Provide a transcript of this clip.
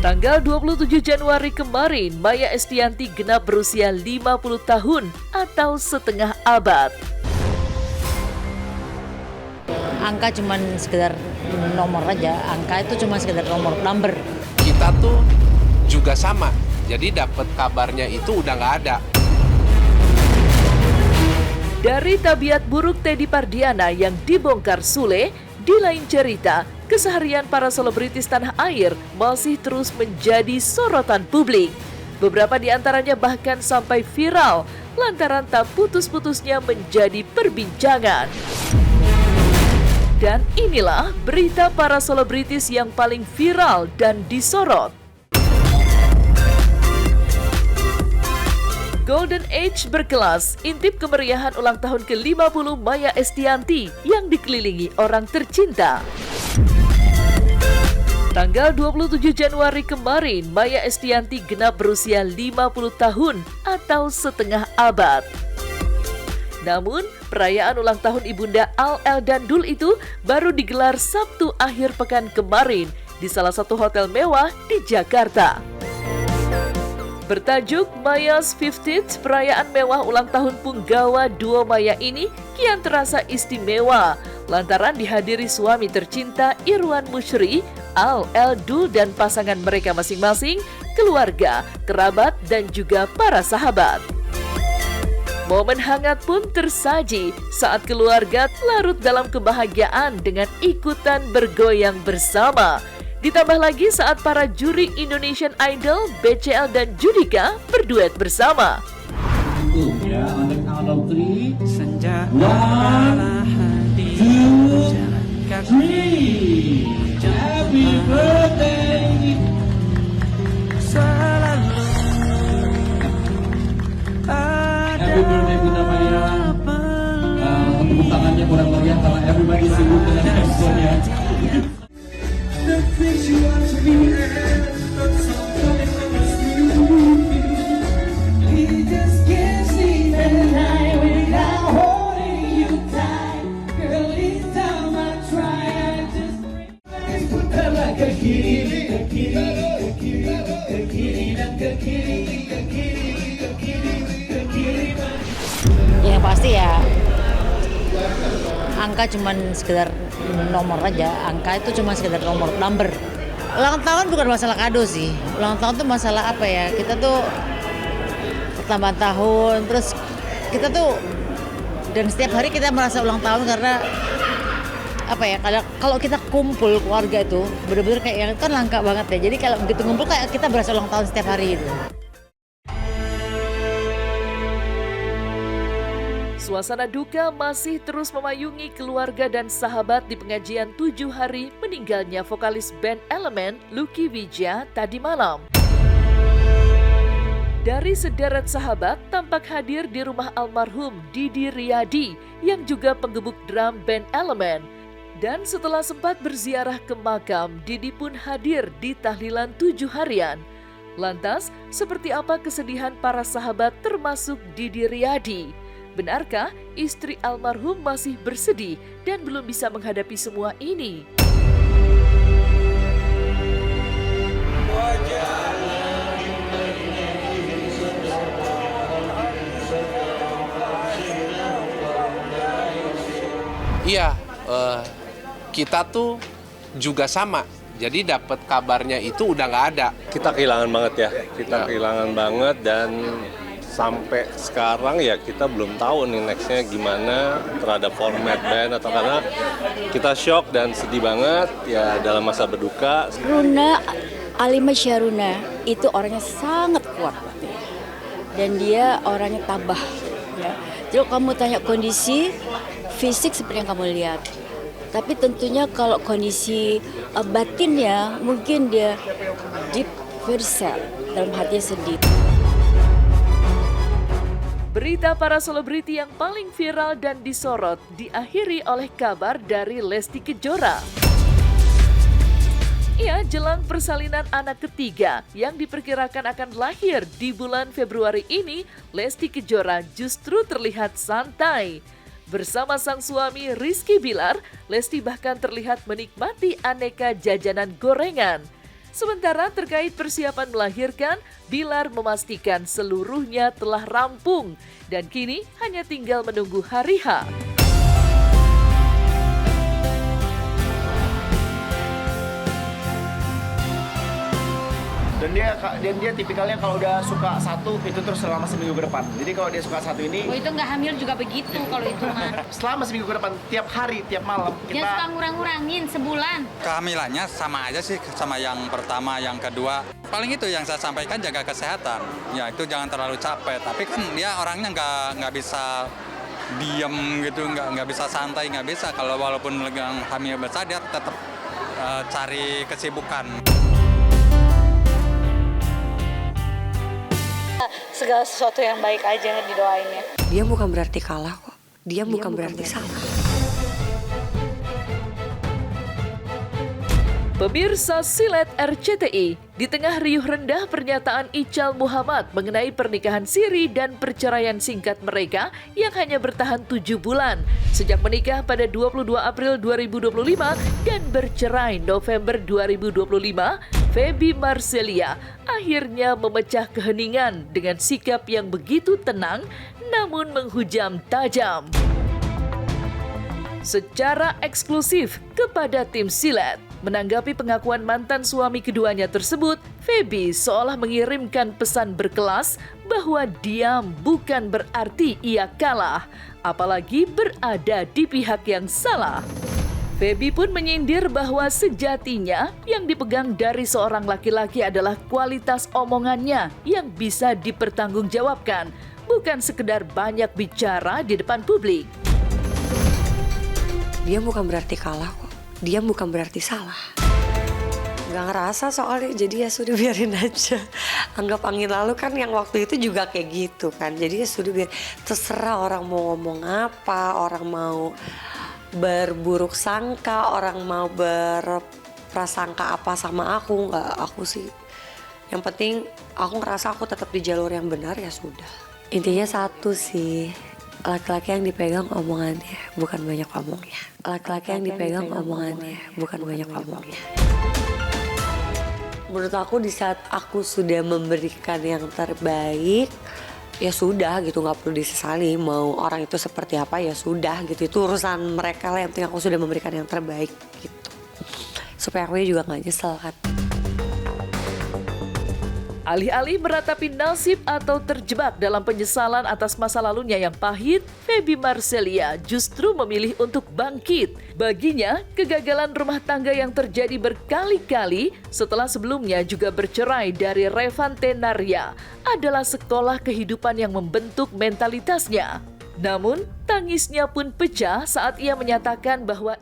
Tanggal 27 Januari kemarin, Maya Estianty genap berusia 50 tahun atau setengah abad. Angka cuma sekedar nomor aja, angka itu cuma sekedar number. Kita tuh juga sama, jadi dapat kabarnya itu udah nggak ada. Dari tabiat buruk Teddy Pardiana yang dibongkar Sule, di lain cerita, keseharian para selebritis tanah air masih terus menjadi sorotan publik. Beberapa di antaranya bahkan sampai viral lantaran tak putus-putusnya menjadi perbincangan. Dan inilah berita para selebritis yang paling viral dan disorot. Golden Age berkelas, intip kemeriahan ulang tahun ke-50 Maya Estianty yang dikelilingi orang tercinta. Tanggal 27 Januari kemarin, Maya Estianty genap berusia 50 tahun atau setengah abad. Namun, perayaan ulang tahun Ibunda Al dan Dul itu baru digelar Sabtu akhir pekan kemarin di salah satu hotel mewah di Jakarta. Bertajuk Maya's 50th, perayaan mewah ulang tahun punggawa duo Maya ini kian terasa istimewa lantaran dihadiri suami tercinta Irwan Musyri, Al Dul dan pasangan mereka masing-masing, keluarga, kerabat, dan juga para sahabat. Momen hangat pun tersaji saat keluarga larut dalam kebahagiaan dengan ikutan bergoyang bersama. Ditambah lagi saat para juri Indonesian Idol, BCL dan Judika berduet bersama. Ya, on the count of three. Senja 1, 2, 3. Happy birthday. selalu Happy birthday Bunda Maya. Tepuk tangannya kurang meriah karena everybody sibuk dengan handphone-nya. The things you want to be and sometimes I must he just can't see the night without holding you tight. Girl, each time I try, I just put her like a kitty, a kitty, a kitty, a kitty, a kitty, a kitty, a kitty, a kitty. Yang pasti ya, angka cuma sekedar nomor aja, angka itu cuma sekedar number. Ulang tahun bukan masalah kado sih, ulang tahun tuh masalah apa ya, kita tuh pertambahan tahun, terus kita tuh, dan setiap hari kita merasa ulang tahun karena apa ya, kalau kita kumpul keluarga itu bener-bener kayak yang kan langka banget ya, jadi kalau begitu ngumpul kayak kita berasa ulang tahun setiap hari gitu. Suasana duka masih terus memayungi keluarga dan sahabat di pengajian 7 hari meninggalnya vokalis band Element, Lucky Wijaya, tadi malam. Dari sederet sahabat tampak hadir di rumah almarhum Didi Riyadi yang juga penggebuk drum band Element. Dan setelah sempat berziarah ke makam, Didi pun hadir di tahlilan 7 harian. Lantas, seperti apa kesedihan para sahabat termasuk Didi Riyadi? Benarkah istri almarhum masih bersedih dan belum bisa menghadapi semua ini? Iya, kita tuh juga sama, jadi dapat kabarnya itu udah nggak ada. Kita kehilangan banget ya, kehilangan banget dan sampai sekarang ya kita belum tahu nih nextnya gimana terhadap format band atau karena kita shock dan sedih banget ya dalam masa berduka. Runa Alimah Syaruna itu orangnya sangat kuat dan dia orangnya tabah ya. Jadi kamu tanya kondisi fisik seperti yang kamu lihat, tapi tentunya kalau kondisi batinnya mungkin dia deep, very sad, dalam hatinya sedih. Berita para selebriti yang paling viral dan disorot diakhiri oleh kabar dari Lesti Kejora. Ya, jelang persalinan anak ketiga yang diperkirakan akan lahir di bulan Februari ini, Lesti Kejora justru terlihat santai. Bersama sang suami Rizky Bilar, Lesti bahkan terlihat menikmati aneka jajanan gorengan. Sementara terkait persiapan melahirkan, Bilar memastikan seluruhnya telah rampung dan kini hanya tinggal menunggu hari H. Dan dia tipikalnya kalau udah suka satu itu terus selama seminggu ke depan. Jadi kalau dia suka satu ini, Oh itu nggak hamil juga begitu kalau itu mah. selama seminggu ke depan, tiap hari, tiap malam Dia suka ngurang-ngurangin sebulan. Kehamilannya sama aja sih sama yang pertama, yang kedua. Paling itu yang saya sampaikan, jaga kesehatan. Ya itu jangan terlalu capek. Tapi kan dia orangnya nggak bisa diem gitu, nggak bisa santai, nggak bisa. Kalau walaupun yang hamil besar dia tetap cari kesibukan. Segala sesuatu yang baik aja didoainnya. Dia bukan berarti kalah kok. Dia bukan berarti salah. Pemirsa Silet RCTI, di tengah riuh rendah pernyataan Ical Muhammad mengenai pernikahan siri dan perceraian singkat mereka yang hanya bertahan 7 bulan sejak menikah pada 22 April 2025 dan bercerai November 2025, Feby Marcelia akhirnya memecah keheningan dengan sikap yang begitu tenang namun menghujam tajam. Secara eksklusif kepada tim Silet, menanggapi pengakuan mantan suami keduanya tersebut, Feby seolah mengirimkan pesan berkelas bahwa diam bukan berarti ia kalah, apalagi berada di pihak yang salah. Feby pun menyindir bahwa sejatinya yang dipegang dari seorang laki-laki adalah kualitas omongannya yang bisa dipertanggungjawabkan, bukan sekedar banyak bicara di depan publik. Dia bukan berarti kalah kok. Dia bukan berarti salah. Gak ngerasa soalnya, jadi ya sudah biarin aja. Anggap angin lalu kan yang waktu itu juga kayak gitu kan. Jadi ya sudah biar, terserah orang mau ngomong apa, orang mau berburuk sangka, orang mau berprasangka apa sama aku. Nggak, aku sih. Yang penting aku ngerasa aku tetap di jalur yang benar, ya sudah. Intinya satu sih. Laki-laki yang dipegang omongannya, bukan banyak omongnya. Laki-laki yang dipegang omongannya, bukan banyak omongnya. Menurut aku di saat aku sudah memberikan yang terbaik, ya sudah gitu, nggak perlu disesali. Mau orang itu seperti apa ya sudah gitu. Itu urusan mereka lah, yang penting aku sudah memberikan yang terbaik gitu. Supaya aku juga nggak nyesel kan. Alih-alih meratapi nasib atau terjebak dalam penyesalan atas masa lalunya yang pahit, Feby Marcelia justru memilih untuk bangkit. Baginya, kegagalan rumah tangga yang terjadi berkali-kali setelah sebelumnya juga bercerai dari Revan Tenaria adalah sekolah kehidupan yang membentuk mentalitasnya. Namun, tangisnya pun pecah saat ia menyatakan bahwa